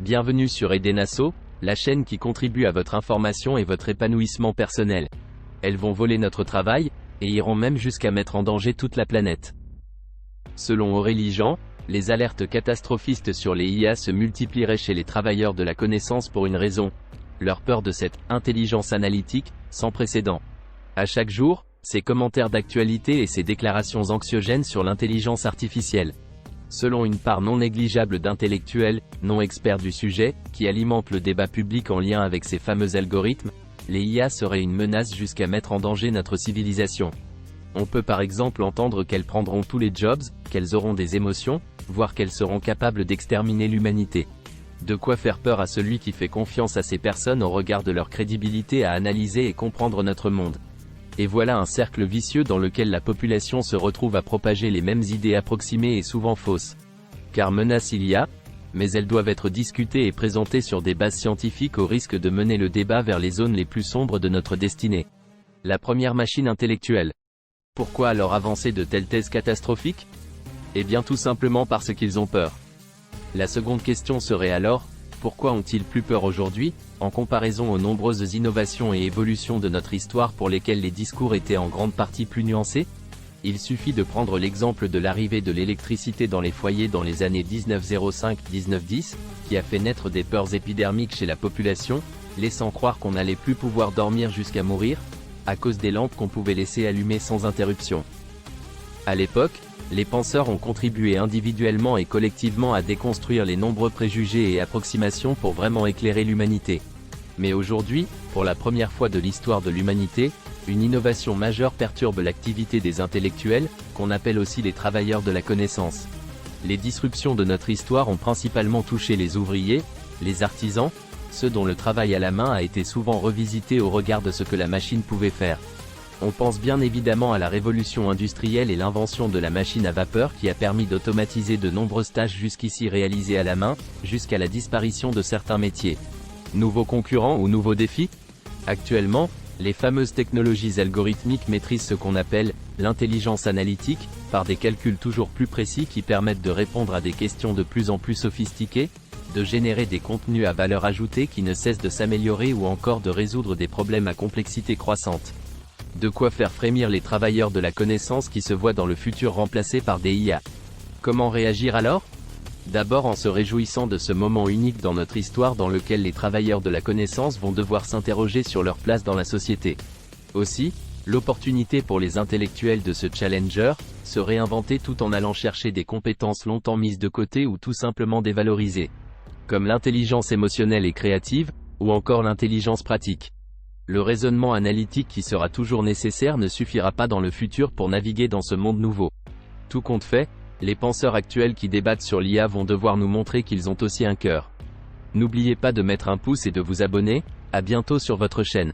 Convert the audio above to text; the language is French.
Bienvenue sur Edenasso, la chaîne qui contribue à votre information et votre épanouissement personnel. Elles vont voler notre travail, et iront même jusqu'à mettre en danger toute la planète. Selon Aurélie Jean, les alertes catastrophistes sur les IA se multiplieraient chez les travailleurs de la connaissance pour une raison, leur peur de cette « intelligence analytique » sans précédent. À chaque jour, ses commentaires d'actualité et ses déclarations anxiogènes sur l'intelligence artificielle. Selon une part non négligeable d'intellectuels, non experts du sujet, qui alimentent le débat public en lien avec ces fameux algorithmes, les IA seraient une menace jusqu'à mettre en danger notre civilisation. On peut par exemple entendre qu'elles prendront tous les jobs, qu'elles auront des émotions, voire qu'elles seront capables d'exterminer l'humanité. De quoi faire peur à celui qui fait confiance à ces personnes au regard de leur crédibilité à analyser et comprendre notre monde. Et voilà un cercle vicieux dans lequel la population se retrouve à propager les mêmes idées approximées et souvent fausses. Car menace il y a, mais elles doivent être discutées et présentées sur des bases scientifiques au risque de mener le débat vers les zones les plus sombres de notre destinée. La première machine intellectuelle. Pourquoi alors avancer de telles thèses catastrophiques? Eh bien tout simplement parce qu'ils ont peur. La seconde question serait alors, pourquoi ont-ils plus peur aujourd'hui, en comparaison aux nombreuses innovations et évolutions de notre histoire pour lesquelles les discours étaient en grande partie plus nuancés? Il suffit de prendre l'exemple de l'arrivée de l'électricité dans les foyers dans les années 1905-1910, qui a fait naître des peurs épidermiques chez la population, laissant croire qu'on n'allait plus pouvoir dormir jusqu'à mourir, à cause des lampes qu'on pouvait laisser allumer sans interruption. À l'époque, les penseurs ont contribué individuellement et collectivement à déconstruire les nombreux préjugés et approximations pour vraiment éclairer l'humanité. Mais aujourd'hui, pour la première fois de l'histoire de l'humanité, une innovation majeure perturbe l'activité des intellectuels, qu'on appelle aussi les travailleurs de la connaissance. Les disruptions de notre histoire ont principalement touché les ouvriers, les artisans, ceux dont le travail à la main a été souvent revisité au regard de ce que la machine pouvait faire. On pense bien évidemment à la révolution industrielle et l'invention de la machine à vapeur qui a permis d'automatiser de nombreuses tâches jusqu'ici réalisées à la main, jusqu'à la disparition de certains métiers. Nouveaux concurrents ou nouveaux défis? Actuellement, les fameuses technologies algorithmiques maîtrisent ce qu'on appelle l'intelligence analytique, par des calculs toujours plus précis qui permettent de répondre à des questions de plus en plus sophistiquées, de générer des contenus à valeur ajoutée qui ne cessent de s'améliorer ou encore de résoudre des problèmes à complexité croissante. De quoi faire frémir les travailleurs de la connaissance qui se voient dans le futur remplacés par des IA. Comment réagir alors? D'abord en se réjouissant de ce moment unique dans notre histoire dans lequel les travailleurs de la connaissance vont devoir s'interroger sur leur place dans la société. Aussi, l'opportunité pour les intellectuels de ce challenger, se réinventer tout en allant chercher des compétences longtemps mises de côté ou tout simplement dévalorisées. Comme l'intelligence émotionnelle et créative, ou encore l'intelligence pratique. Le raisonnement analytique qui sera toujours nécessaire ne suffira pas dans le futur pour naviguer dans ce monde nouveau. Tout compte fait, les penseurs actuels qui débattent sur l'IA vont devoir nous montrer qu'ils ont aussi un cœur. N'oubliez pas de mettre un pouce et de vous abonner, à bientôt sur votre chaîne.